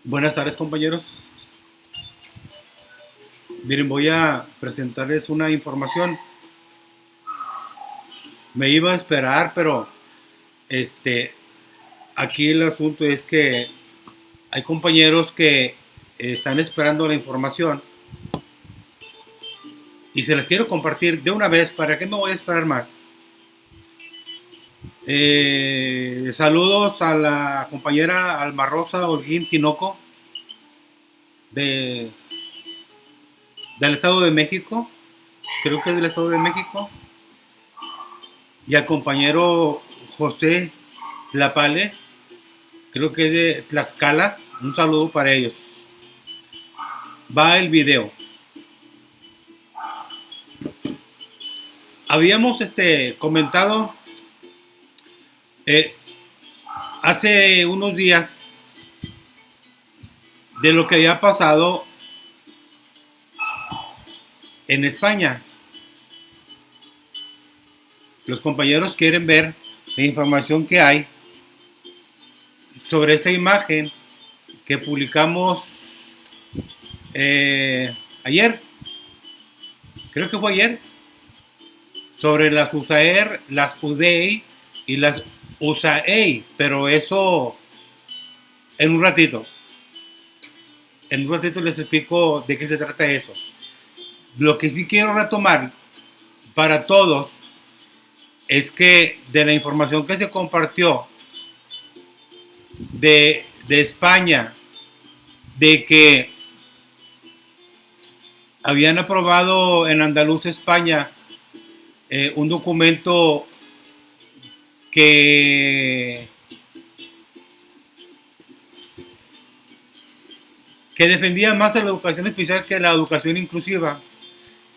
Buenas tardes, compañeros. Miren, voy a presentarles una información. Me iba a esperar, pero este, aquí el asunto es que hay compañeros que están esperando la información y se las quiero compartir de una vez. ¿Para qué me voy a esperar más? Saludos a la compañera Alma Rosa Holguín Tinoco de, del Estado de México. Creo que es del Estado de México. Y al compañero José Tlapale, creo que es de Tlaxcala. Un saludo para ellos. Va el video. Habíamos comentado eh, hace unos días de lo que había pasado en España. Los compañeros quieren ver la información que hay sobre esa imagen que publicamos ayer, creo que fue ayer, sobre las USAER, las UDEI y las USAEI, pero eso en un ratito. En un ratito les explico de qué se trata eso. Lo que sí quiero retomar para todos es que de la información que se compartió de España, de que habían aprobado en Andaluz, España, un documento que, que defendía más a la educación especial que la educación inclusiva.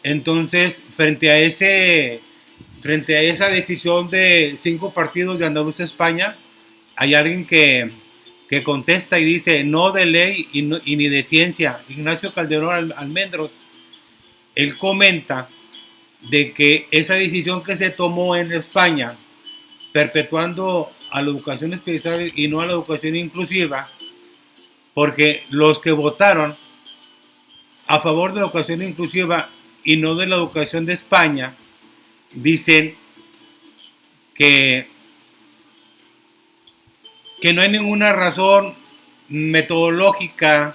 Entonces, frente a esa decisión de 5 partidos de Andaluz, España, hay alguien que contesta y dice no de ley y ni de ciencia. Ignacio Calderón Almendros, él comenta de que esa decisión que se tomó en España, perpetuando a la educación especial y no a la educación inclusiva, porque los que votaron a favor de la educación inclusiva y no de la educación de España, dicen que, que no hay ninguna razón metodológica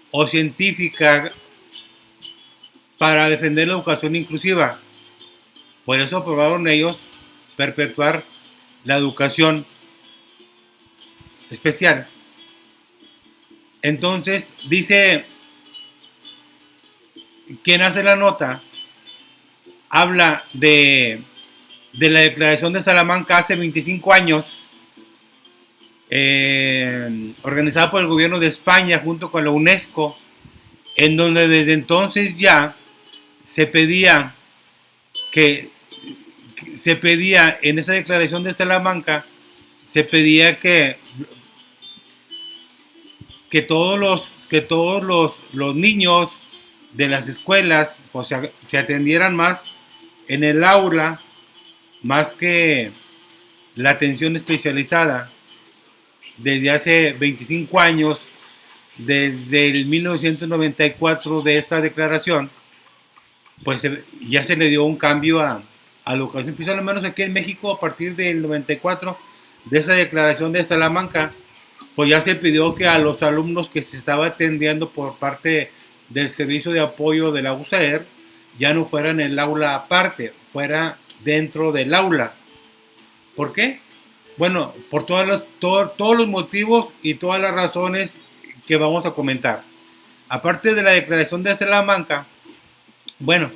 o científica para defender la educación inclusiva. Por eso aprobaron ellos perpetuar la educación especial. Entonces, dice quien hace la nota, habla de la declaración de Salamanca hace 25 años, organizada por el gobierno de España junto con la UNESCO, en donde desde entonces ya se pedía en esa declaración de Salamanca, se pedía que todos los niños de las escuelas pues, se atendieran más en el aula, más que la atención especializada. Desde hace 25 años, desde el 1994 de esa declaración, pues ya se le dio un cambio a la educación especial, al menos aquí en México, a partir del 94, de esa declaración de Salamanca, pues ya se pidió que a los alumnos que se estaba atendiendo por parte del servicio de apoyo de la USAER ya no fuera en el aula aparte, fuera dentro del aula. ¿Por qué? Bueno, por todos los motivos y todas las razones que vamos a comentar. Aparte de la declaración de Salamanca, bueno,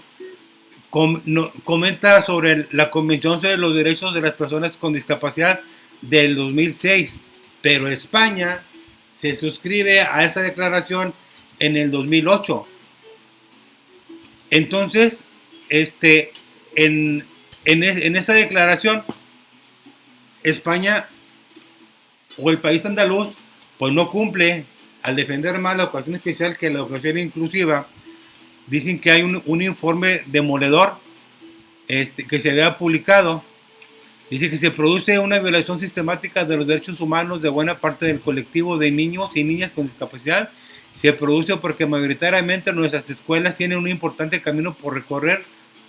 comenta sobre la Convención sobre los Derechos de las Personas con Discapacidad del 2006, pero España se suscribe a esa declaración en el 2008. Entonces, en esa declaración, España o el país andaluz, pues no cumple al defender más la educación especial que la educación inclusiva, dicen que hay un informe demoledor que se había publicado. Dice que se produce una violación sistemática de los derechos humanos de buena parte del colectivo de niños y niñas con discapacidad. Se produce porque mayoritariamente nuestras escuelas tienen un importante camino por recorrer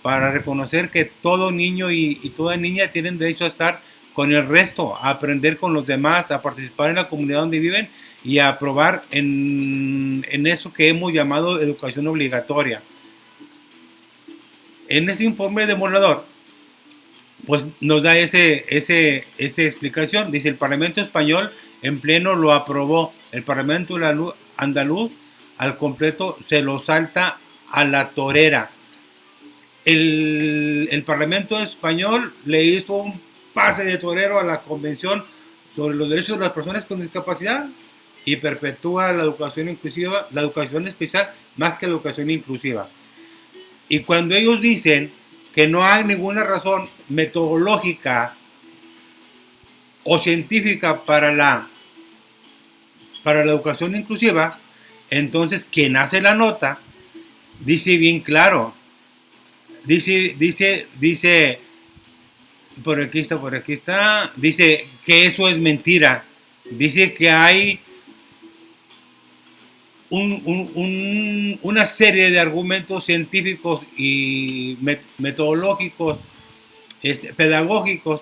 para reconocer que todo niño y toda niña tienen derecho a estar con el resto, a aprender con los demás, a participar en la comunidad donde viven y a probar en eso que hemos llamado educación obligatoria. En ese informe demoledor, pues nos da esa explicación. Dice, el Parlamento español en pleno lo aprobó, el Parlamento andaluz al completo se lo salta a la torera. El Parlamento español le hizo un pase de torero a la Convención sobre los derechos de las personas con discapacidad y perpetúa la educación inclusiva, la educación especial más que la educación inclusiva. Y cuando ellos dicen que no hay ninguna razón metodológica o científica para la educación inclusiva, entonces quien hace la nota dice bien claro, dice, por aquí está, dice que eso es mentira, dice que hay una serie de argumentos científicos y metodológicos, pedagógicos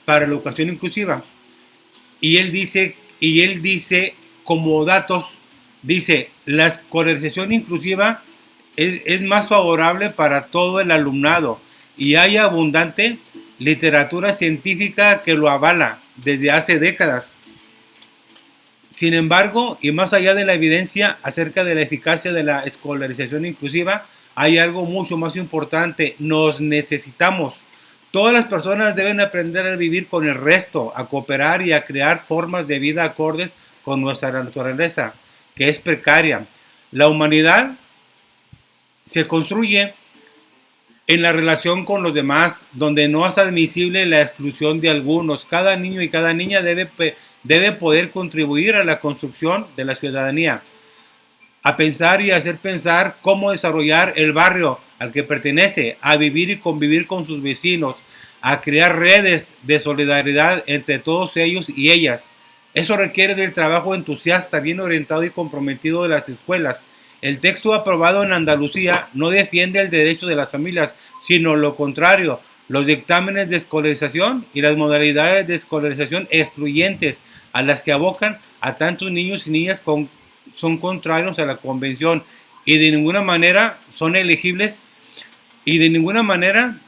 para la educación inclusiva. Y él dice como datos, dice, la escolarización inclusiva es más favorable para todo el alumnado y hay abundante literatura científica que lo avala desde hace décadas. Sin embargo, y más allá de la evidencia acerca de la eficacia de la escolarización inclusiva, hay algo mucho más importante. Nos necesitamos. Todas las personas deben aprender a vivir con el resto, a cooperar y a crear formas de vida acordes con nuestra naturaleza, que es precaria. La humanidad se construye en la relación con los demás, donde no es admisible la exclusión de algunos. Cada niño y cada niña debe poder contribuir a la construcción de la ciudadanía, a pensar y hacer pensar cómo desarrollar el barrio al que pertenece, a vivir y convivir con sus vecinos, a crear redes de solidaridad entre todos ellos y ellas. Eso requiere del trabajo entusiasta, bien orientado y comprometido de las escuelas. El texto aprobado en Andalucía no defiende el derecho de las familias, sino lo contrario. Los dictámenes de escolarización y las modalidades de escolarización excluyentes a las que abocan a tantos niños y niñas son contrarios a la convención y de ninguna manera son elegibles y de ninguna manera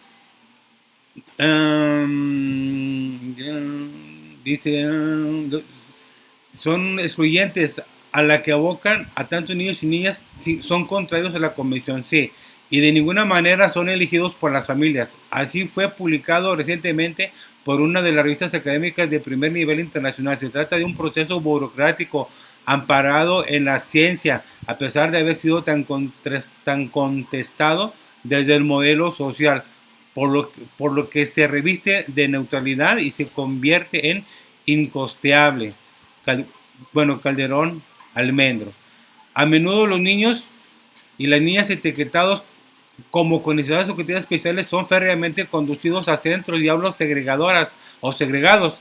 son excluyentes a la que abocan a tantos niños y niñas, son contrarios a la convención, sí, y de ninguna manera son elegidos por las familias. Así fue publicado recientemente por una de las revistas académicas de primer nivel internacional. Se trata de un proceso burocrático amparado en la ciencia, a pesar de haber sido tan contestado desde el modelo social, por lo que se reviste de neutralidad y se convierte en incosteable. Calderón Almendros. A menudo los niños y las niñas etiquetados como con necesidades educativas especiales son férreamente conducidos a centros y aulas segregadoras o segregados,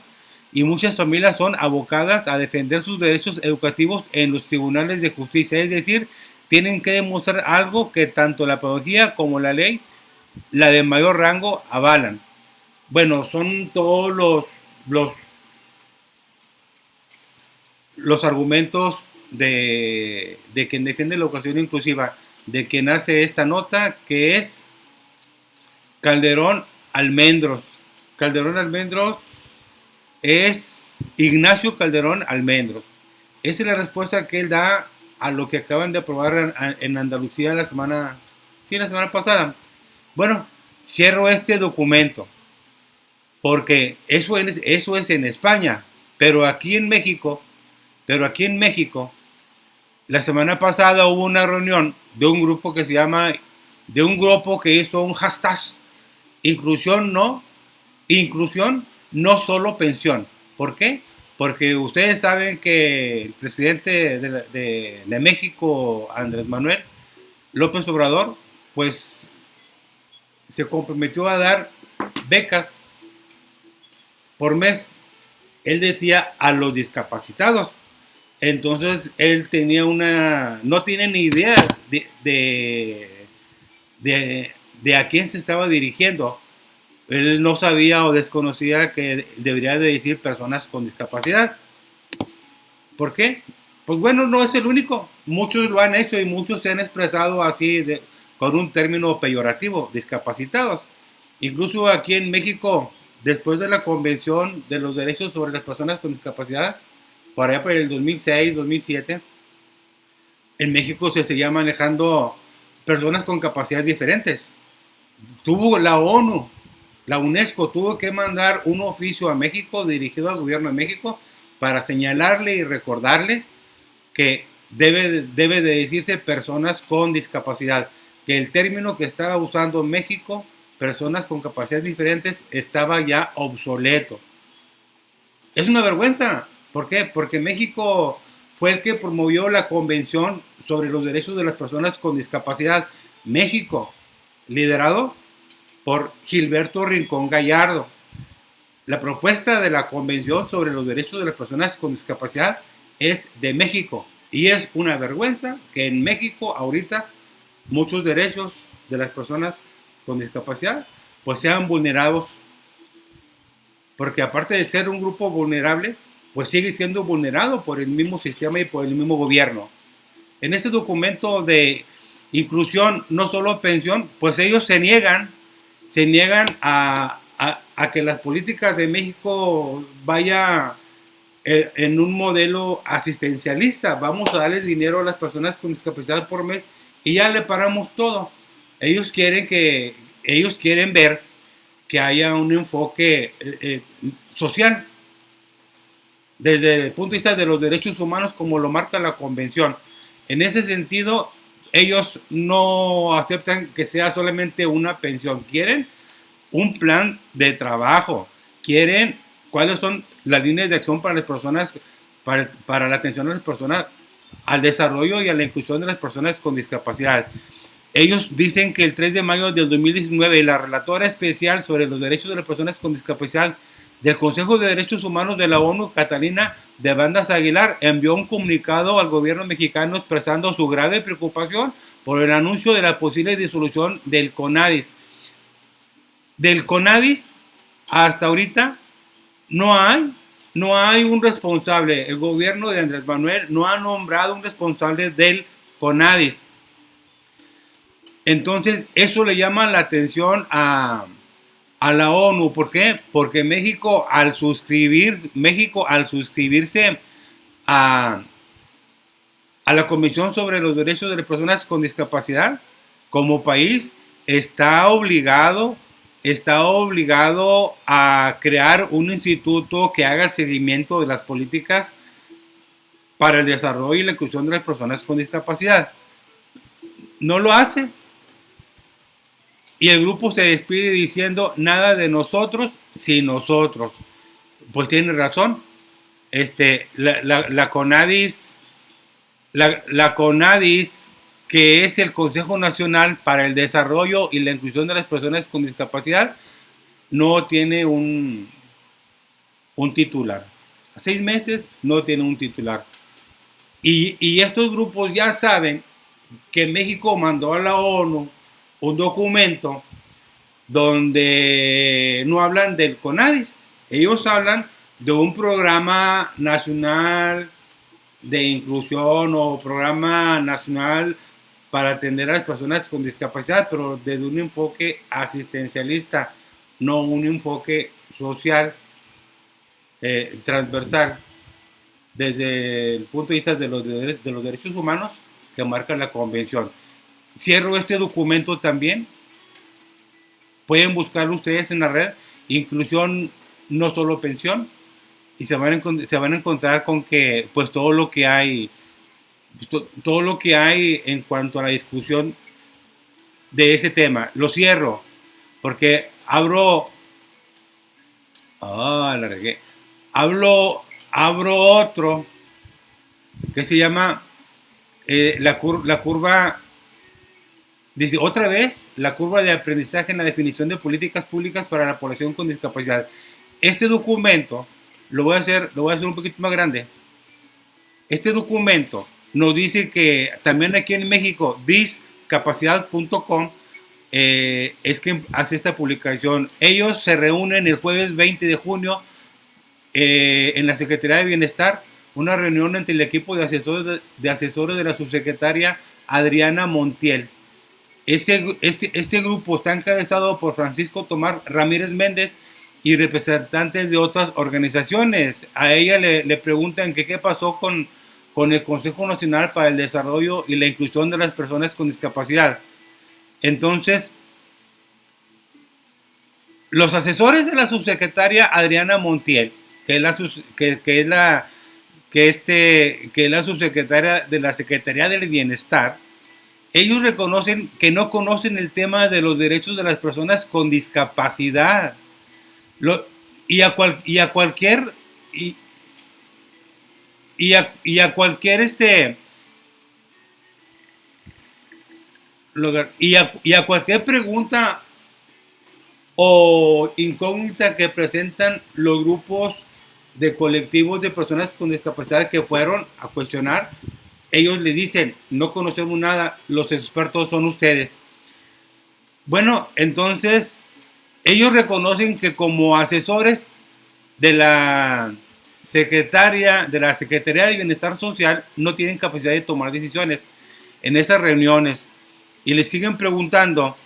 y muchas familias son abocadas a defender sus derechos educativos en los tribunales de justicia, es decir, tienen que demostrar algo que tanto la pedagogía como la ley, la de mayor rango, avalan. Bueno, son todos los argumentos de quien defiende la educación inclusiva, de quien hace esta nota, que es Calderón Almendros. Calderón Almendros es Ignacio Calderón Almendros. Esa es la respuesta que él da a lo que acaban de aprobar en Andalucía la semana pasada. Bueno, cierro este documento porque eso es en España, pero aquí en México, la semana pasada hubo una reunión de un grupo que hizo un hashtag, inclusión no solo pensión. ¿Por qué? porque ustedes saben que el presidente de México, Andrés Manuel López Obrador, pues se comprometió a dar becas por mes. Él decía a los discapacitados. Entonces él tenía no tiene ni idea de a quién se estaba dirigiendo. Él no sabía o desconocía que debería de decir personas con discapacidad. ¿Por qué? Pues bueno, no es el único. Muchos lo han hecho y muchos se han expresado así con un término peyorativo, discapacitados. Incluso aquí en México, después de la Convención de los Derechos sobre las Personas con Discapacidad, por allá por el 2006, 2007, en México se seguía manejando personas con capacidades diferentes. Tuvo la ONU, la UNESCO tuvo que mandar un oficio a México dirigido al gobierno de México para señalarle y recordarle que debe de decirse personas con discapacidad, que el término que estaba usando México, personas con capacidades diferentes, estaba ya obsoleto. Es una vergüenza. ¿Por qué? Porque México fue el que promovió la Convención sobre los Derechos de las Personas con Discapacidad. México, liderado por Gilberto Rincón Gallardo. La propuesta de la Convención sobre los Derechos de las Personas con Discapacidad es de México. Y es una vergüenza que en México ahorita muchos derechos de las personas con discapacidad pues sean vulnerados. Porque aparte de ser un grupo vulnerable, pues sigue siendo vulnerado por el mismo sistema y por el mismo gobierno. En este documento de inclusión, no solo pensión, pues ellos se niegan a que las políticas de México vaya en un modelo asistencialista. Vamos a darles dinero a las personas con discapacidad por mes y ya le paramos todo. Ellos quieren ver que haya un enfoque social desde el punto de vista de los derechos humanos como lo marca la convención. En ese sentido, ellos no aceptan que sea solamente una pensión, quieren un plan de trabajo, quieren cuáles son las líneas de acción para las personas, para la atención a las personas, al desarrollo y a la inclusión de las personas con discapacidad. Ellos dicen que el 3 de mayo del 2019 la relatora especial sobre los derechos de las personas con discapacidad del Consejo de Derechos Humanos de la ONU, Catalina de Bandas Aguilar, envió un comunicado al gobierno mexicano expresando su grave preocupación por el anuncio de la posible disolución del CONADIS. Del CONADIS hasta ahorita no hay un responsable. El gobierno de Andrés Manuel no ha nombrado un responsable del CONADIS. Entonces, eso le llama la atención a la ONU. ¿Por qué? Porque México al suscribirse a, a la Convención sobre los Derechos de las Personas con Discapacidad, como país, está obligado a crear un instituto que haga el seguimiento de las políticas para el desarrollo y la inclusión de las personas con discapacidad. No lo hace. Y el grupo se despide diciendo nada de nosotros sin nosotros. Pues tiene razón. La CONADIS, la CONADIS, que es el Consejo Nacional para el Desarrollo y la Inclusión de las Personas con Discapacidad, no tiene un titular. A 6 meses no tiene un titular. Y estos grupos ya saben que México mandó a la ONU un documento donde no hablan del CONADIS. Ellos hablan de un programa nacional de inclusión o programa nacional para atender a las personas con discapacidad, pero desde un enfoque asistencialista, no un enfoque social transversal, desde el punto de vista de los derechos humanos que marca la convención. Cierro este documento también. Pueden buscarlo ustedes en la red. Inclusión, no solo pensión. Y se van a encontrar con que pues todo lo que hay en cuanto a la discusión de ese tema. Lo cierro porque la regué. abro otro que se llama la curva, dice otra vez, la curva de aprendizaje en la definición de políticas públicas para la población con discapacidad. Este documento, lo voy a hacer un poquito más grande. Este documento nos dice que también aquí en México, discapacidad.com es quien hace esta publicación. Ellos se reúnen el jueves 20 de junio en la Secretaría de Bienestar, una reunión entre el equipo de asesores de la subsecretaria Adriana Montiel. Este grupo está encabezado por Francisco Tomás Ramírez Méndez y representantes de otras organizaciones. A ella le preguntan que qué pasó con el Consejo Nacional para el Desarrollo y la Inclusión de las Personas con Discapacidad. Entonces, los asesores de la subsecretaria Adriana Montiel, que es la subsecretaria de la Secretaría del Bienestar, ellos reconocen que no conocen el tema de los derechos de las personas con discapacidad. Y a cualquier y a cualquier pregunta o incógnita que presentan los grupos de colectivos de personas con discapacidad que fueron a cuestionar, ellos les dicen, no conocemos nada, los expertos son ustedes. Bueno, entonces ellos reconocen que como asesores de la Secretaría de Bienestar Social no tienen capacidad de tomar decisiones en esas reuniones y les siguen preguntando.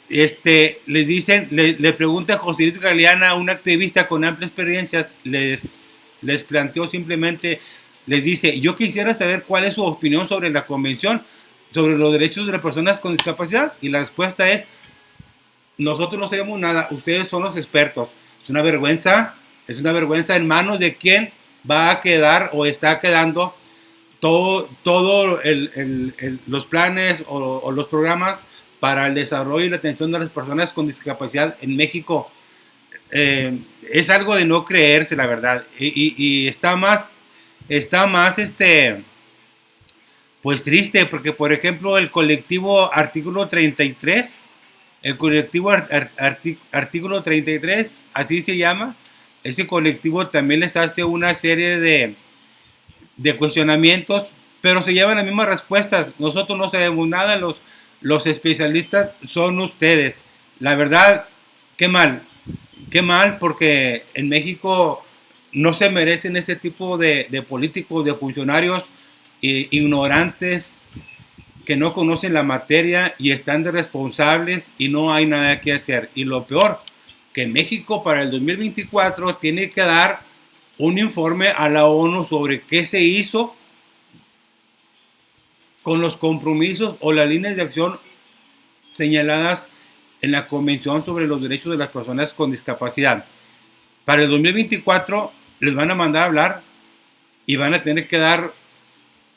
Les dicen, le pregunta José Luis Galeana, un activista con amplias experiencias, les planteó simplemente, les dice, yo quisiera saber cuál es su opinión sobre la convención, sobre los derechos de las personas con discapacidad, y la respuesta es, nosotros no sabemos nada, ustedes son los expertos. Es una vergüenza en manos de quien va a quedar o está quedando todo los planes o los programas para el desarrollo y la atención de las personas con discapacidad en México. Es algo de no creerse, la verdad. Y está más pues triste, porque por ejemplo el colectivo Artículo 33, Artículo 33, así se llama, ese colectivo también les hace una serie de cuestionamientos, pero se llevan las mismas respuestas. Nosotros no sabemos nada, los especialistas son ustedes. La verdad, qué mal, porque en México no se merecen ese tipo de políticos, de funcionarios ignorantes que no conocen la materia y están de responsables y no hay nada que hacer. Y lo peor, que México para el 2024 tiene que dar un informe a la ONU sobre qué se hizo con los compromisos o las líneas de acción señaladas en la Convención sobre los Derechos de las Personas con Discapacidad. Para el 2024 les van a mandar a hablar y van a tener que dar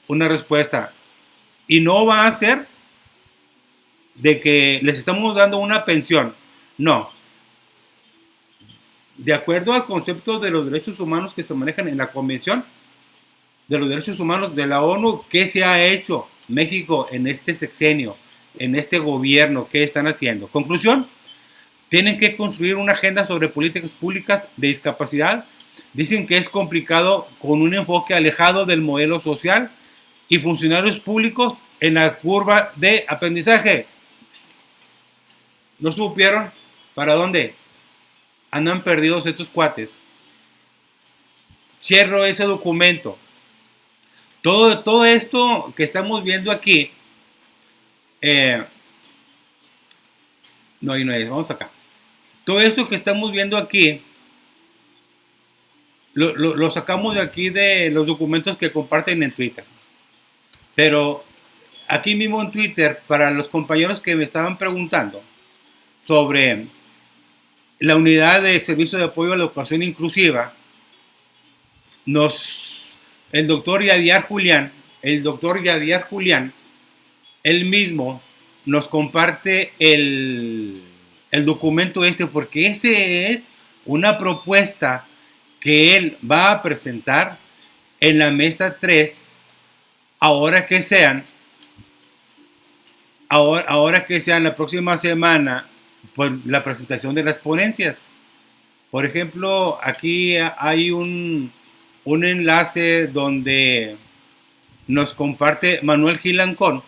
una respuesta. Y no va a ser de que les estamos dando una pensión. No. De acuerdo al concepto de los derechos humanos que se manejan en la Convención de los Derechos Humanos de la ONU, ¿qué se ha hecho México en este sexenio, en este gobierno? ¿Qué están haciendo? Conclusión, tienen que construir una agenda sobre políticas públicas de discapacidad. Dicen que es complicado con un enfoque alejado del modelo social y funcionarios públicos en la curva de aprendizaje. ¿No supieron para dónde andan perdidos estos cuates? Cierro ese documento. Todo esto que estamos viendo aquí, no, ahí no es, vamos acá. Todo esto que estamos viendo aquí, lo sacamos de aquí de los documentos que comparten en Twitter. Pero aquí mismo en Twitter, para los compañeros que me estaban preguntando sobre la unidad de servicio de apoyo a la educación inclusiva, el doctor Yadier Julián, él mismo nos comparte el documento porque ese es una propuesta que él va a presentar en la mesa 3, ahora que sean la próxima semana, pues la presentación de las ponencias. Por ejemplo, aquí hay un enlace donde nos comparte Manuel Gil Antón,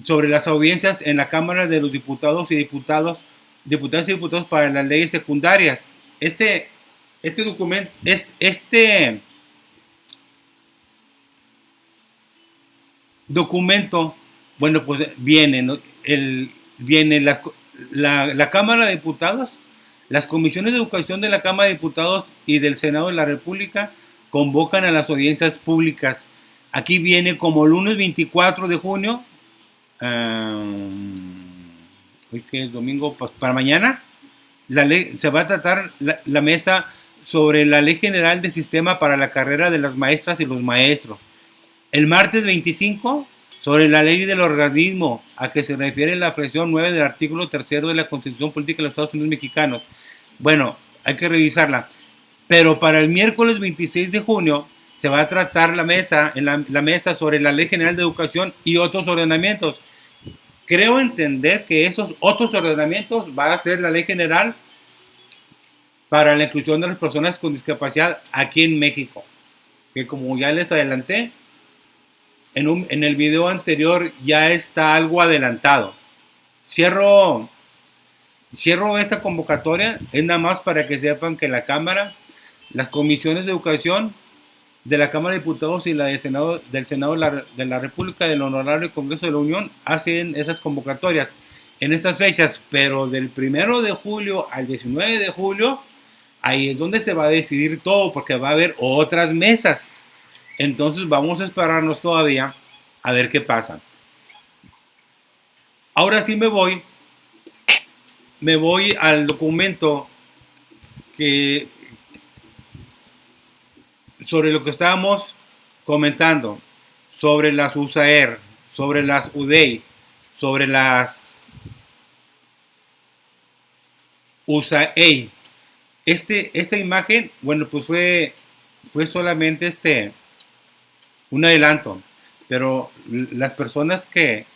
sobre las audiencias en la Cámara de los Diputados y Diputados para las leyes secundarias. Este documento, documento, bueno, pues viene, ¿no? Viene la Cámara de Diputados, las comisiones de educación de la Cámara de Diputados y del Senado de la República convocan a las audiencias públicas. Aquí viene como lunes 24 de junio, hoy que es domingo, pues para mañana, se va a tratar la mesa sobre la Ley General de Sistema para la carrera de las maestras y los maestros. El martes 25, sobre la ley del organismo a que se refiere la fracción 9 del artículo 3 de la Constitución Política de los Estados Unidos Mexicanos. Bueno, hay que revisarla. Pero para el miércoles 26 de junio se va a tratar la mesa sobre la Ley General de Educación y otros ordenamientos. Creo entender que esos otros ordenamientos va a ser la Ley General para la inclusión de las personas con discapacidad aquí en México. Que como ya les adelanté, en el video anterior ya está algo adelantado. Cierro esta convocatoria, es nada más para que sepan que la Cámara, las comisiones de educación de la Cámara de Diputados y la del Senado de la República, del Honorable Congreso de la Unión, hacen esas convocatorias en estas fechas, pero del 1 de julio al 19 de julio, ahí es donde se va a decidir todo, porque va a haber otras mesas. Entonces vamos a esperarnos todavía a ver qué pasa. Ahora sí me voy al documento sobre lo que estábamos comentando, sobre las USAER, sobre las UDEI, sobre las USAEI. Esta imagen, bueno, pues fue solamente un adelanto, pero las personas que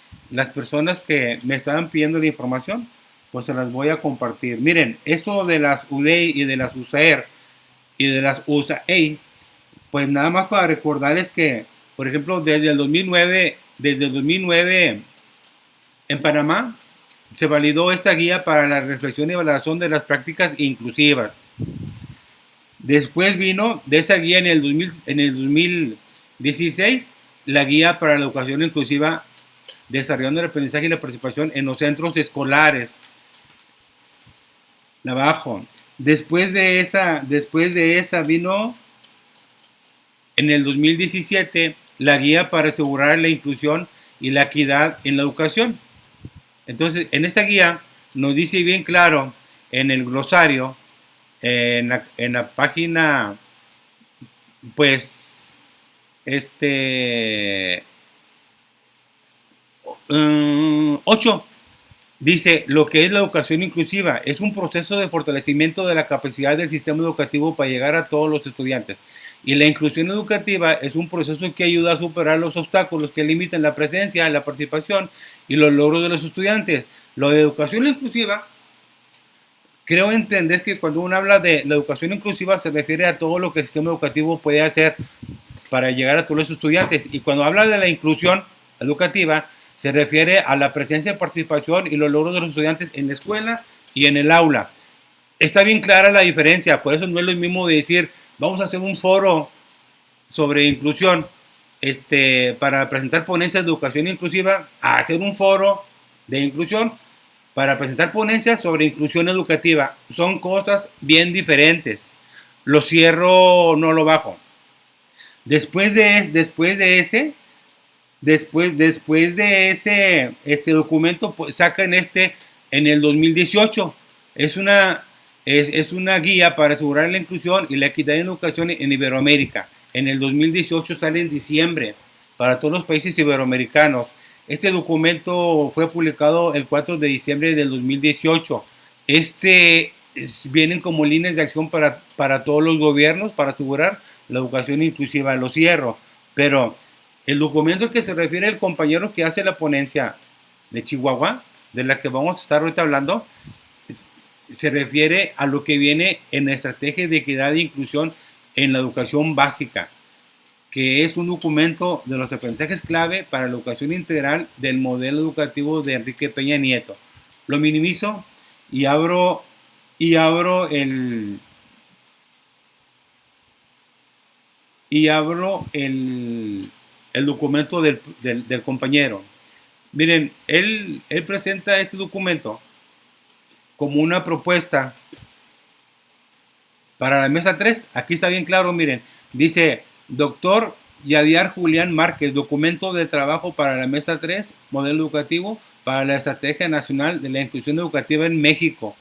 me estaban pidiendo la información, pues se las voy a compartir. Miren, esto de las UDEI y de las USAER y de las USAEI, pues nada más para recordarles que, por ejemplo, desde el 2009 en Panamá se validó esta guía para la reflexión y valoración de las prácticas inclusivas. Después vino de esa guía en el 2016 la guía para la educación inclusiva, desarrollando el aprendizaje y la participación en los centros escolares. Abajo. Después de esa vino en el 2017 la guía para asegurar la inclusión y la equidad en la educación. Entonces, en esa guía nos dice bien claro en el glosario, en la página, pues, 8, dice: lo que es la educación inclusiva es un proceso de fortalecimiento de la capacidad del sistema educativo para llegar a todos los estudiantes. Y la inclusión educativa es un proceso que ayuda a superar los obstáculos que limitan la presencia, la participación y los logros de los estudiantes. Lo de educación inclusiva, creo entender que cuando uno habla de la educación inclusiva se refiere a todo lo que el sistema educativo puede hacer para llegar a todos los estudiantes. Y cuando habla de la inclusión educativa, se refiere a la presencia, participación y los logros de los estudiantes en la escuela y en el aula. Está bien clara la diferencia, por eso no es lo mismo de decir, vamos a hacer un foro sobre inclusión para presentar ponencias de educación inclusiva, a hacer un foro de inclusión para presentar ponencias sobre inclusión educativa. Son cosas bien diferentes. Lo cierro, no lo bajo. Después de ese documento, pues, sacan en el 2018. Es una guía para asegurar la inclusión y la equidad en educación en Iberoamérica. En el 2018 sale en diciembre para todos los países iberoamericanos. Este documento fue publicado el 4 de diciembre del 2018. vienen como líneas de acción para todos los gobiernos para asegurar la educación inclusiva. Lo cierro, pero el documento al que se refiere el compañero que hace la ponencia de Chihuahua, de la que vamos a estar ahorita hablando, se refiere a lo que viene en la estrategia de equidad e inclusión en la educación básica, que es un documento de los aprendizajes clave para la educación integral del modelo educativo de Enrique Peña Nieto. Lo minimizo y abro el documento del compañero. Miren, él presenta este documento como una propuesta para la mesa 3. Aquí está bien claro, miren, dice doctor Yadiar Julián Márquez, documento de trabajo para la mesa 3, modelo educativo para la Estrategia Nacional de la Inclusión Educativa en México.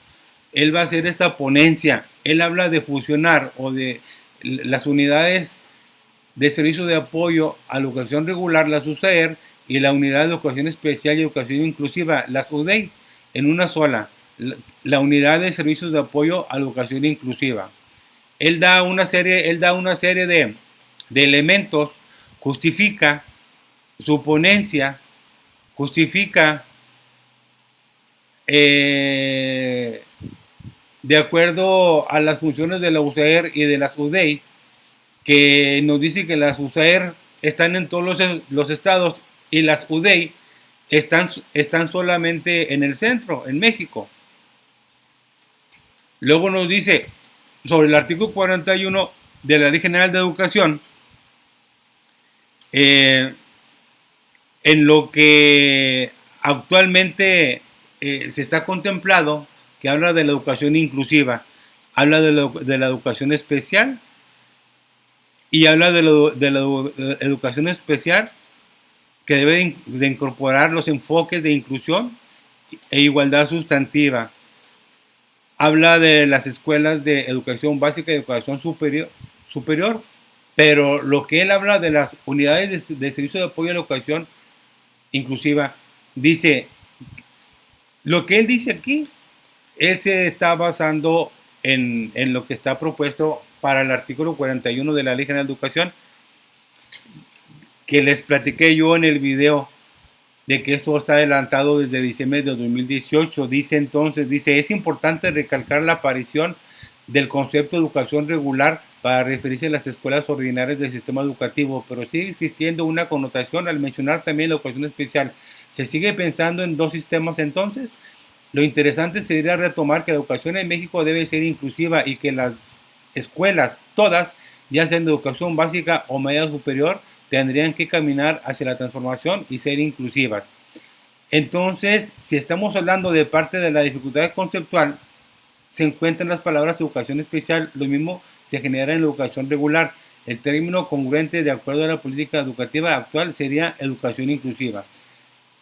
Él va a hacer esta ponencia. Él habla de fusionar o de las unidades de servicio de apoyo a la educación regular, las USAER, y la unidad de educación especial y educación inclusiva, las UDEI, en una sola, la unidad de servicios de apoyo a la educación inclusiva. Él da una serie de elementos, justifica su ponencia, justifica de acuerdo a las funciones de la USAER y de las UDEI, que nos dice que las USAER están en todos los estados y las UDEI están solamente en el centro, en México. Luego nos dice sobre el artículo 41 de la Ley General de Educación, en lo que actualmente se está contemplado, que habla de la educación inclusiva, habla de la educación especial y habla de la educación especial que debe de incorporar los enfoques de inclusión e igualdad sustantiva. Habla de las escuelas de educación básica y educación superior, pero lo que él habla de las unidades de servicio de apoyo a la educación inclusiva, dice, lo que él dice aquí, él se está basando en lo que está propuesto para el artículo 41 de la Ley General de Educación, que les platiqué yo en el video de que esto está adelantado desde diciembre de 2018. Dice, es importante recalcar la aparición del concepto de educación regular para referirse a las escuelas ordinarias del sistema educativo, pero sigue existiendo una connotación al mencionar también la educación especial. ¿Se sigue pensando en dos sistemas entonces? Lo interesante sería retomar que la educación en México debe ser inclusiva y que las escuelas, todas, ya sean de educación básica o media superior, tendrían que caminar hacia la transformación y ser inclusivas. Entonces, si estamos hablando de parte de la dificultad conceptual, se encuentran las palabras educación especial, lo mismo se genera en la educación regular. El término congruente de acuerdo a la política educativa actual sería educación inclusiva.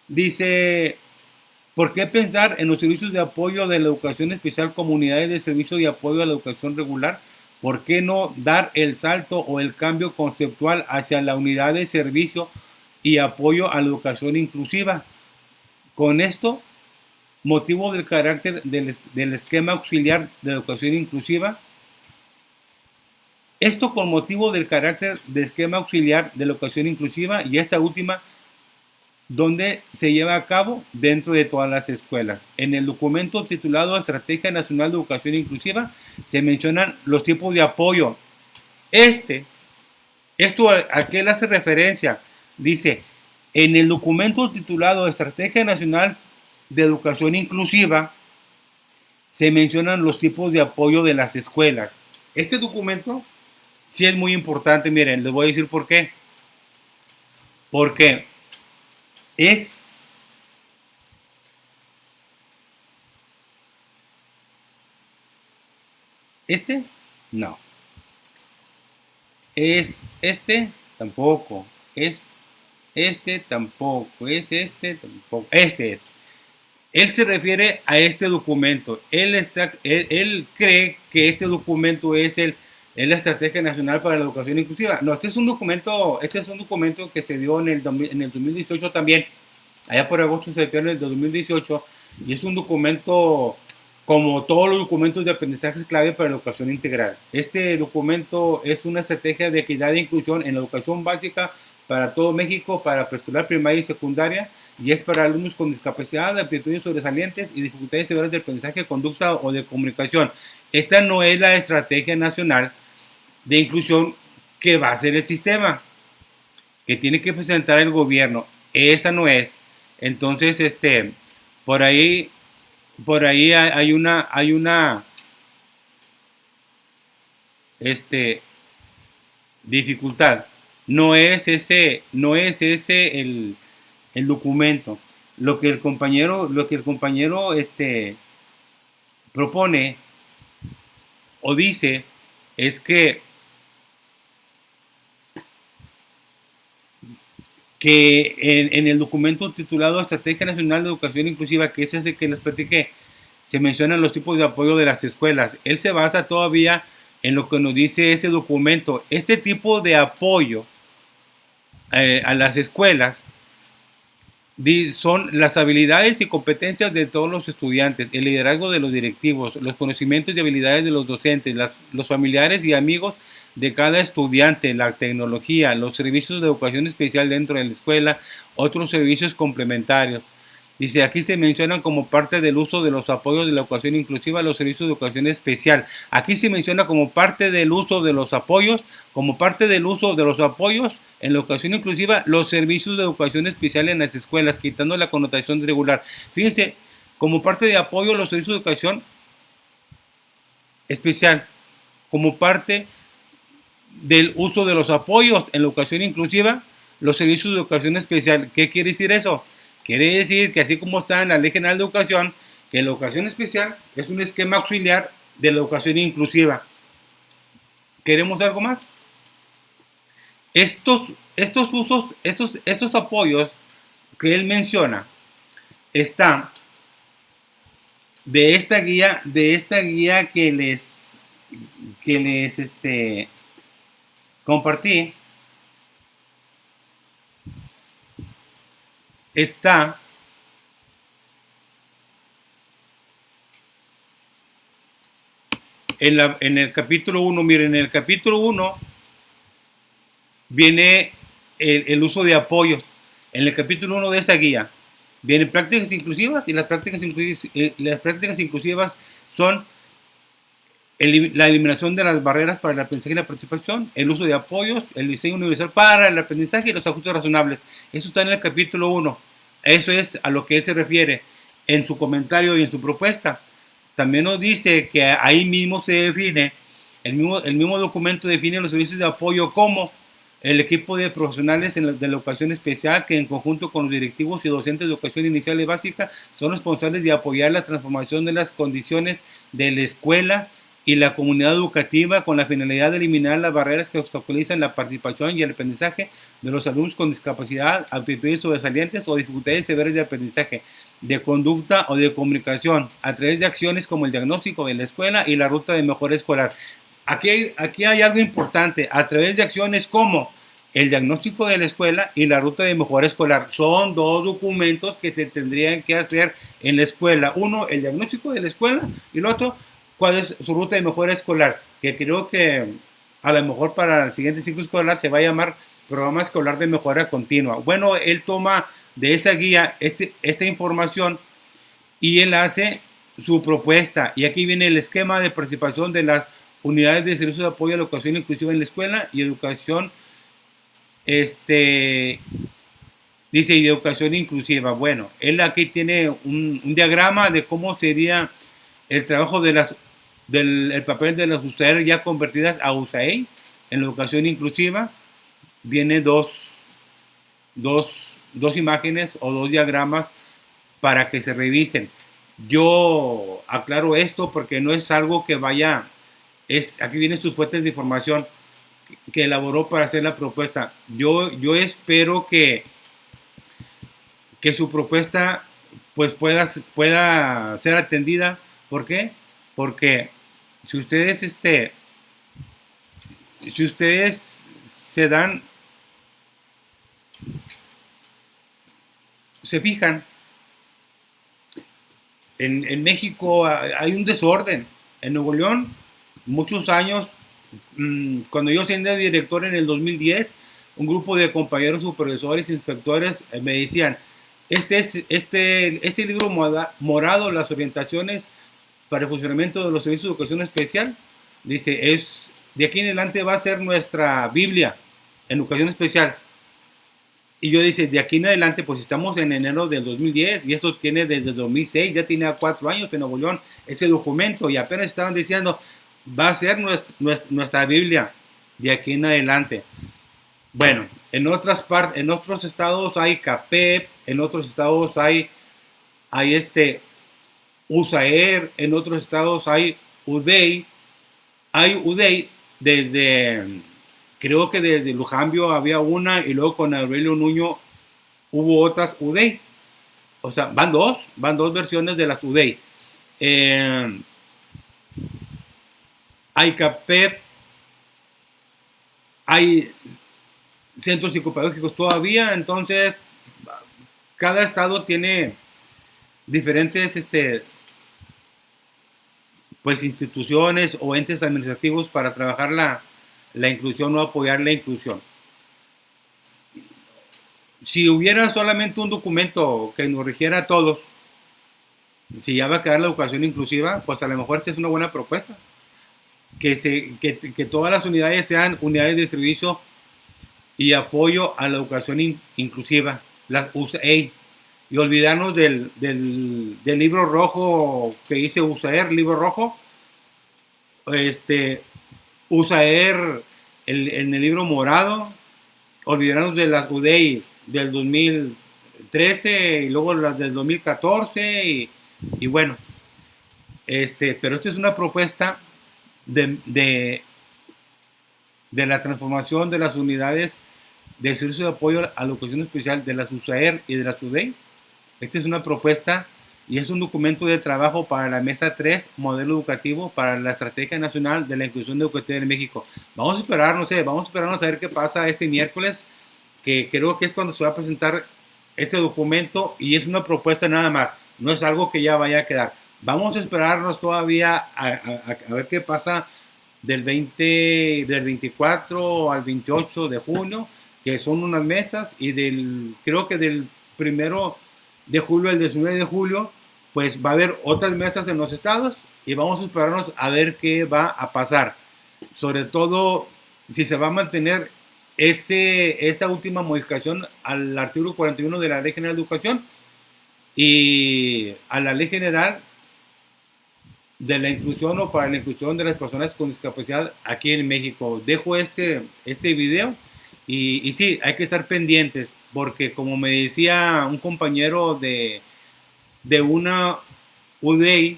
Dice, ¿por qué pensar en los servicios de apoyo de la educación especial como unidades de servicio de apoyo a la educación regular? ¿Por qué no dar el salto o el cambio conceptual hacia la unidad de servicio y apoyo a la educación inclusiva? Con esto, motivo del carácter del esquema auxiliar de educación inclusiva. Esto con motivo del carácter del esquema auxiliar de la educación inclusiva y esta última, donde se lleva a cabo dentro de todas las escuelas. En el documento titulado Estrategia Nacional de Educación Inclusiva se mencionan los tipos de apoyo. Esto a qué le hace referencia. Dice, en el documento titulado Estrategia Nacional de Educación Inclusiva se mencionan los tipos de apoyo de las escuelas. Este documento sí es muy importante, miren, les voy a decir por qué. Porque es no. Es tampoco. Es tampoco. Es tampoco. Es. Él se refiere a este documento. Él cree que este documento es la Estrategia Nacional para la Educación Inclusiva. No, este es un documento que se dio en el 2018 también, allá por agosto septiembre del 2018, y es un documento como todos los documentos de aprendizaje es clave para la educación integral. Este documento es una estrategia de equidad e inclusión en la educación básica para todo México, para preescolar, primaria y secundaria, y es para alumnos con discapacidad, aptitudes sobresalientes y dificultades severas de aprendizaje, conducta o de comunicación. Esta no es la estrategia nacional de inclusión que va a ser el sistema, que tiene que presentar el gobierno. Esa no es. Entonces, por ahí hay una este, dificultad. No es ese el documento. Lo que el compañero propone o dice es que en el documento titulado Estrategia Nacional de Educación Inclusiva, que es ese que les platiqué, se mencionan los tipos de apoyo de las escuelas. Él se basa todavía en lo que nos dice ese documento. Este tipo de apoyo a las escuelas son las habilidades y competencias de todos los estudiantes, el liderazgo de los directivos, los conocimientos y habilidades de los docentes, los familiares y amigos de cada estudiante, la tecnología, los servicios de educación especial dentro de la escuela, otros servicios complementarios. Dice, aquí se mencionan como parte del uso de los apoyos de la educación inclusiva los servicios de educación especial. Aquí se menciona como parte del uso de los apoyos, en la educación inclusiva, los servicios de educación especial en las escuelas, quitando la connotación de regular. Fíjense, como parte de apoyo los servicios de educación especial, como parte del uso de los apoyos en la educación inclusiva, los servicios de educación especial. ¿Qué quiere decir eso? Quiere decir que así como está en la Ley General de Educación, que la educación especial es un esquema auxiliar de la educación inclusiva. ¿Queremos algo más? Estos apoyos que él menciona están de esta guía que les compartí. Está en el capítulo 1. Miren, en el capítulo 1 viene el uso de apoyos. En el capítulo 1 de esa guía vienen prácticas inclusivas, y las prácticas inclusivas son la eliminación de las barreras para el aprendizaje y la participación, el uso de apoyos, el diseño universal para el aprendizaje y los ajustes razonables. Eso está en el capítulo 1. Eso es a lo que él se refiere en su comentario y en su propuesta. También nos dice que ahí mismo se define, el mismo documento define los servicios de apoyo como el equipo de profesionales de la educación especial que en conjunto con los directivos y docentes de educación inicial y básica son responsables de apoyar la transformación de las condiciones de la escuela y la comunidad educativa con la finalidad de eliminar las barreras que obstaculizan la participación y el aprendizaje de los alumnos con discapacidad, aptitudes sobresalientes o dificultades severas de aprendizaje, de conducta o de comunicación, a través de acciones como el diagnóstico de la escuela y la ruta de mejora escolar. Aquí hay algo importante, a través de acciones como el diagnóstico de la escuela y la ruta de mejora escolar. Son dos documentos que se tendrían que hacer en la escuela. Uno, el diagnóstico de la escuela, y el otro, cuál es su ruta de mejora escolar, que creo que a lo mejor para el siguiente ciclo escolar se va a llamar Programa Escolar de Mejora Continua. Bueno, él toma de esa guía esta información y él hace su propuesta. Y aquí viene el esquema de participación de las unidades de servicio de apoyo a la educación inclusiva en la escuela y educación, dice, y de educación inclusiva. Bueno, él aquí tiene un diagrama de cómo sería el trabajo del papel de las USAER ya convertidas a USAEI en la educación inclusiva. Viene dos imágenes o dos diagramas para que se revisen. Yo aclaro esto porque no es algo que vaya, aquí vienen sus fuentes de información que elaboró para hacer la propuesta. Yo espero que su propuesta pues pueda ser atendida. ¿Por qué? Porque si ustedes se fijan, en México hay un desorden. En Nuevo León, muchos años, cuando yo siendo director en el 2010, un grupo de compañeros supervisores, inspectores, me decían, este libro morado, las orientaciones para el funcionamiento de los servicios de educación especial, dice, de aquí en adelante va a ser nuestra Biblia en educación especial. Y yo dice, de aquí en adelante, pues estamos en enero del 2010 y eso tiene desde el 2006, ya tiene 4 años en Nuevo León ese documento y apenas estaban diciendo, va a ser nuestra Biblia de aquí en adelante. Bueno, en otros estados hay CAPEP, en otros estados hay USAER, en otros estados hay UDEI desde, creo que desde Lujambio había una y luego con Aurelio Nuño hubo otras UDEI. O sea, van dos versiones de las UDEI. Hay CAPEP, hay centros psicopedagógicos todavía, entonces cada estado tiene diferentes pues instituciones o entes administrativos para trabajar la inclusión o apoyar la inclusión. Si hubiera solamente un documento que nos rigiera a todos, si ya va a quedar la educación inclusiva, pues a lo mejor esta es una buena propuesta. Que todas las unidades sean unidades de servicio y apoyo a la educación inclusiva, las USAID, y olvidarnos del libro rojo que dice USAER, libro rojo, USAER en el libro morado, olvidarnos de las UDEI del 2013 y luego las del 2014 y bueno, pero esta es una propuesta de la transformación de las unidades de servicio de apoyo a la educación especial de las USAER y de las UDEI. Esta es una propuesta y es un documento de trabajo para la Mesa 3, modelo educativo para la Estrategia Nacional de la Inclusión Educativa en México. Vamos a esperar, no sé, vamos a esperarnos a ver qué pasa este miércoles, que creo que es cuando se va a presentar este documento y es una propuesta nada más, no es algo que ya vaya a quedar. Vamos a esperarnos todavía a ver qué pasa del 24 al 28 de junio, que son unas mesas, y creo que del 1 de julio al 19 de julio, pues va a haber otras mesas en los estados y vamos a esperarnos a ver qué va a pasar. Sobre todo si se va a mantener esa última modificación al artículo 41 de la Ley General de Educación y a la Ley General de la inclusión o para la inclusión de las personas con discapacidad aquí en México. Dejo este video y sí, hay que estar pendientes porque como me decía un compañero de una UDEI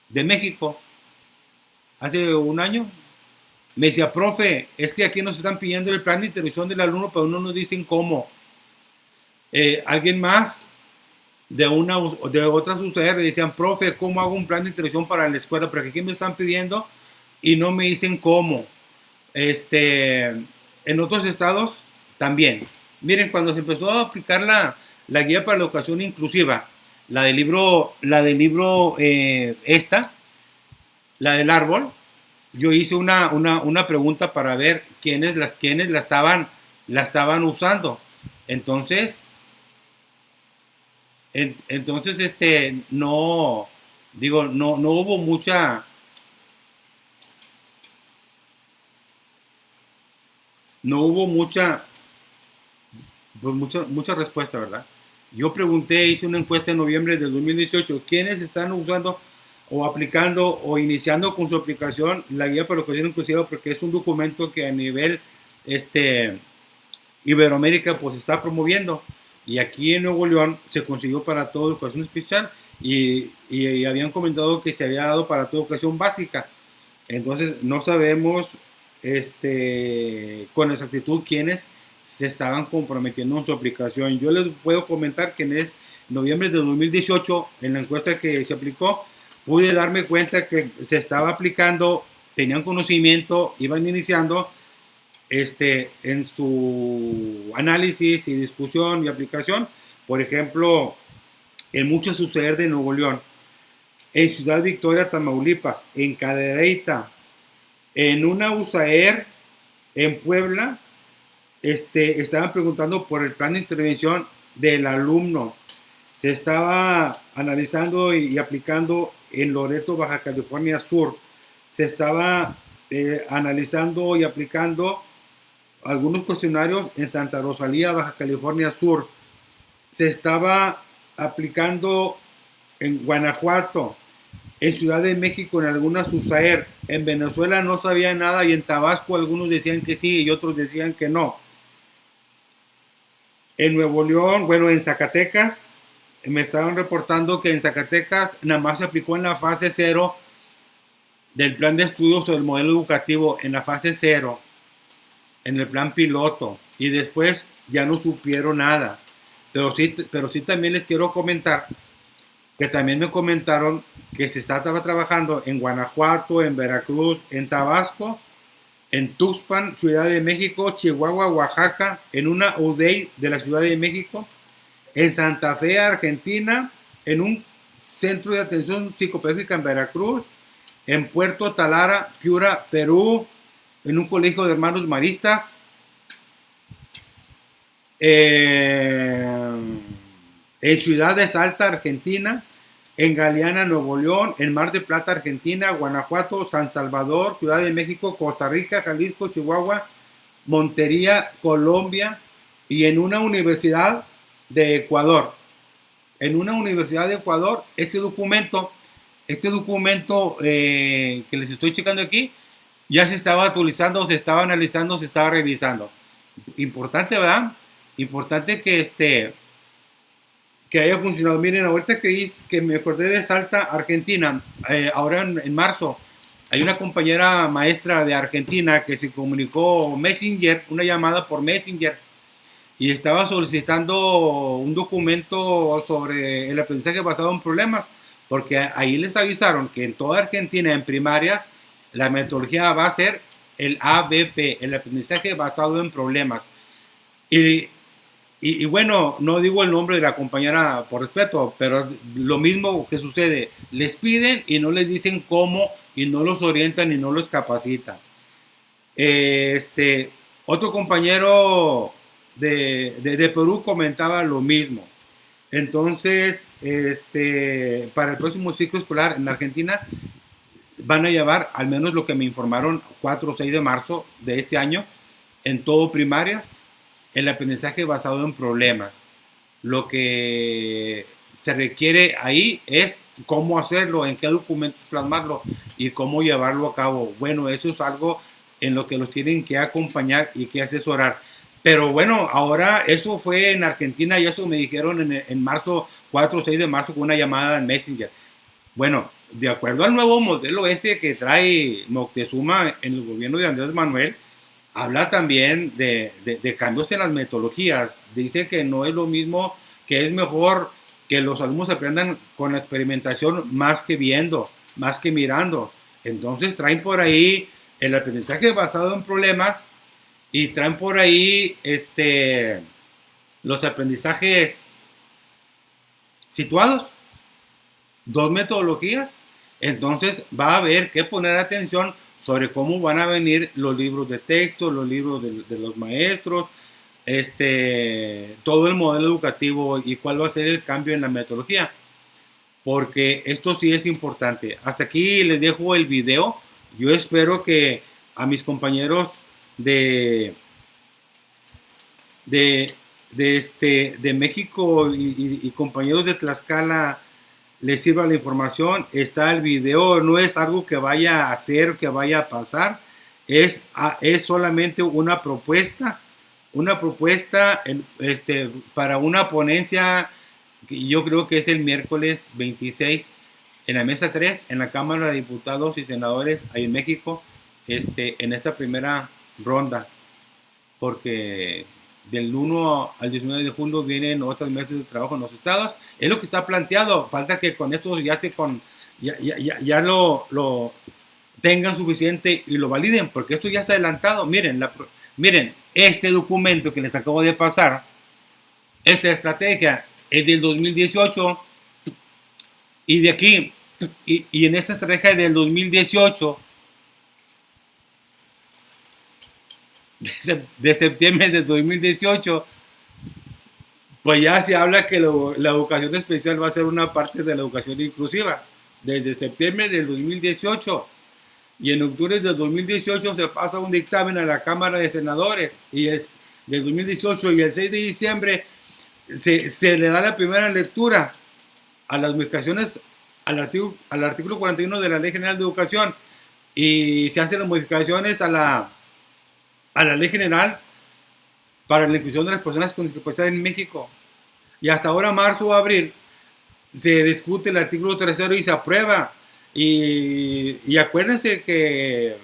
de México hace un año, me decía, profe, es que aquí nos están pidiendo el plan de intervención del alumno, pero no nos dicen cómo. Alguien más de otras UCR decían, profe, ¿cómo hago un plan de intervención para la escuela? Porque aquí me están pidiendo y no me dicen cómo. En otros estados también. Miren, cuando se empezó a aplicar la guía para la educación inclusiva, la del libro la del árbol, yo hice una pregunta para ver quiénes la estaban usando. Entonces, no, digo, no hubo mucha respuesta, ¿verdad? Yo pregunté, hice una encuesta en noviembre del 2018, ¿quiénes están usando o aplicando o iniciando con su aplicación la guía para la educación inclusiva? Porque es un documento que a nivel Iberoamérica pues está promoviendo y aquí en Nuevo León se consiguió para toda educación especial y habían comentado que se había dado para toda educación básica. Entonces no sabemos con exactitud quiénes se estaban comprometiendo en su aplicación. Yo les puedo comentar que en noviembre de 2018, en la encuesta que se aplicó, pude darme cuenta que se estaba aplicando, tenían conocimiento, iban iniciando en su análisis y discusión y aplicación. Por ejemplo, en mucho suceder de Nuevo León, en Ciudad Victoria, Tamaulipas, en Cadereyta, en una USAER en Puebla, estaban preguntando por el plan de intervención del alumno. Se estaba analizando y aplicando en Loreto, Baja California Sur. Se estaba analizando y aplicando algunos cuestionarios en Santa Rosalía, Baja California Sur. Se estaba aplicando en Guanajuato, en Ciudad de México, en algunas USAER. En Venezuela no sabía nada y en Tabasco algunos decían que sí y otros decían que no. En Nuevo León, bueno, en Zacatecas, me estaban reportando que en Zacatecas nada más se aplicó en la fase 0 del plan de estudios o del modelo educativo, en la fase 0, en el plan piloto, y después ya no supieron nada. Pero sí también les quiero comentar que también me comentaron que se estaba trabajando en Guanajuato, en Veracruz, en Tabasco, en Tuxpan, Ciudad de México, Chihuahua, Oaxaca, en una UDEI de la Ciudad de México, en Santa Fe, Argentina, en un centro de atención psicopedagógica en Veracruz, en Puerto Talara, Piura, Perú, en un colegio de hermanos maristas, en Ciudad de Salta, Argentina, en Galeana, Nuevo León, en Mar de Plata, Argentina, Guanajuato, San Salvador, Ciudad de México, Costa Rica, Jalisco, Chihuahua, Montería, Colombia, y en una universidad de Ecuador. En una universidad de Ecuador, este documento que les estoy checando aquí, ya se estaba actualizando, se estaba analizando, se estaba revisando. Importante, ¿verdad? Importante que haya funcionado. Miren, ahorita que me acordé de Salta, Argentina, ahora en marzo, hay una compañera maestra de Argentina que se comunicó Messenger, una llamada por Messenger, y estaba solicitando un documento sobre el aprendizaje basado en problemas, porque ahí les avisaron que en toda Argentina, en primarias, la metodología va a ser el ABP, el aprendizaje basado en problemas. Y bueno, no digo el nombre de la compañera por respeto, pero lo mismo que sucede, les piden y no les dicen cómo, y no los orientan y no los capacitan. Otro compañero de Perú comentaba lo mismo. Entonces, para el próximo ciclo escolar en Argentina van a llevar, al menos lo que me informaron, 4 o 6 de marzo de este año, en todo primarias, el aprendizaje basado en problemas. Lo que se requiere ahí es cómo hacerlo, en qué documentos plasmarlo y cómo llevarlo a cabo. Bueno, eso es algo en lo que los tienen que acompañar y que asesorar. Pero bueno, ahora eso fue en Argentina y eso me dijeron en marzo, 4 o 6 de marzo, con una llamada en Messenger. Bueno, de acuerdo al nuevo modelo que trae Moctezuma en el gobierno de Andrés Manuel, habla también de cambios en las metodologías. Dice que no es lo mismo, que es mejor que los alumnos aprendan con la experimentación más que viendo, más que mirando. Entonces traen por ahí el aprendizaje basado en problemas y traen por ahí los aprendizajes situados, dos metodologías. Entonces va a haber que poner atención sobre cómo van a venir los libros de texto, los libros de los maestros, todo el modelo educativo y cuál va a ser el cambio en la metodología, porque esto sí es importante. Hasta aquí les dejo el video. Yo espero que a mis compañeros de México y compañeros de Tlaxcala les sirva la información. Está el video, no es algo que vaya a hacer, que vaya a pasar, es solamente una propuesta para una ponencia que yo creo que es el miércoles 26 en la mesa 3 en la Cámara de Diputados y Senadores ahí en México, en esta primera ronda, porque del 1 al 19 de julio vienen otros meses de trabajo en los estados. Es lo que está planteado. Falta que con esto ya lo tengan suficiente y lo validen, porque esto ya está adelantado. Miren, este documento que les acabo de pasar, esta estrategia es del 2018 Y de aquí, y en esta estrategia del 2018, de septiembre de 2018, pues ya se habla que la educación especial va a ser una parte de la educación inclusiva. Desde septiembre del 2018 y en octubre del 2018 se pasa un dictamen a la Cámara de Senadores y es del 2018 y el 6 de diciembre se le da la primera lectura a las modificaciones al artículo 41 de la Ley General de Educación y se hacen las modificaciones a la Ley General para la inclusión de las personas con discapacidad en México. Y hasta ahora, marzo o abril, se discute el artículo tercero y se aprueba. Y acuérdense que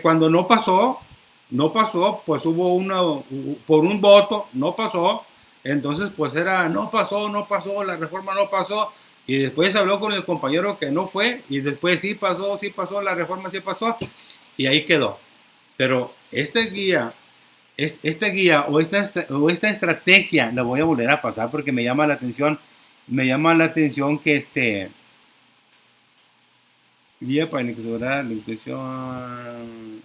cuando no pasó, pues hubo por un voto, no pasó. Entonces, pues no pasó, la reforma no pasó. Y después habló con el compañero que no fue. Y después sí pasó, la reforma sí pasó. Y ahí quedó. Pero esta guía o esta estrategia la voy a volver a pasar porque me llama la atención que guía para la inclusión,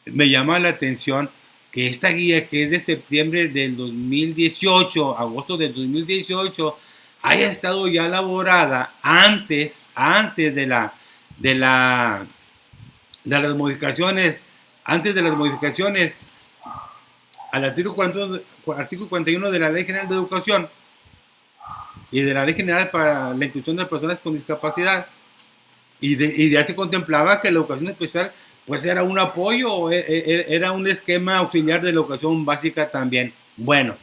me llama la atención que esta guía que es de septiembre del 2018, agosto del 2018, haya estado ya elaborada antes de las modificaciones, antes de las modificaciones al artículo 41 de la Ley General de Educación y de la Ley General para la Inclusión de Personas con Discapacidad. Y ya se contemplaba que la educación especial pues era un apoyo, era un esquema auxiliar de la educación básica también. Bueno,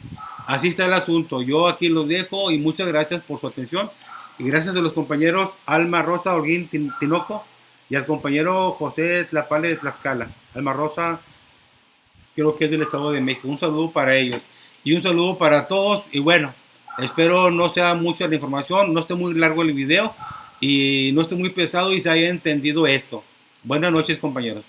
así está el asunto. Yo aquí los dejo y muchas gracias por su atención. Y gracias a los compañeros Alma Rosa Holguín Tinoco y al compañero José Tlapale de Tlaxcala. Alma Rosa creo que es del Estado de México. Un saludo para ellos y un saludo para todos. Y bueno, espero no sea mucha la información, no esté muy largo el video y no esté muy pesado y se haya entendido esto. Buenas noches, compañeros.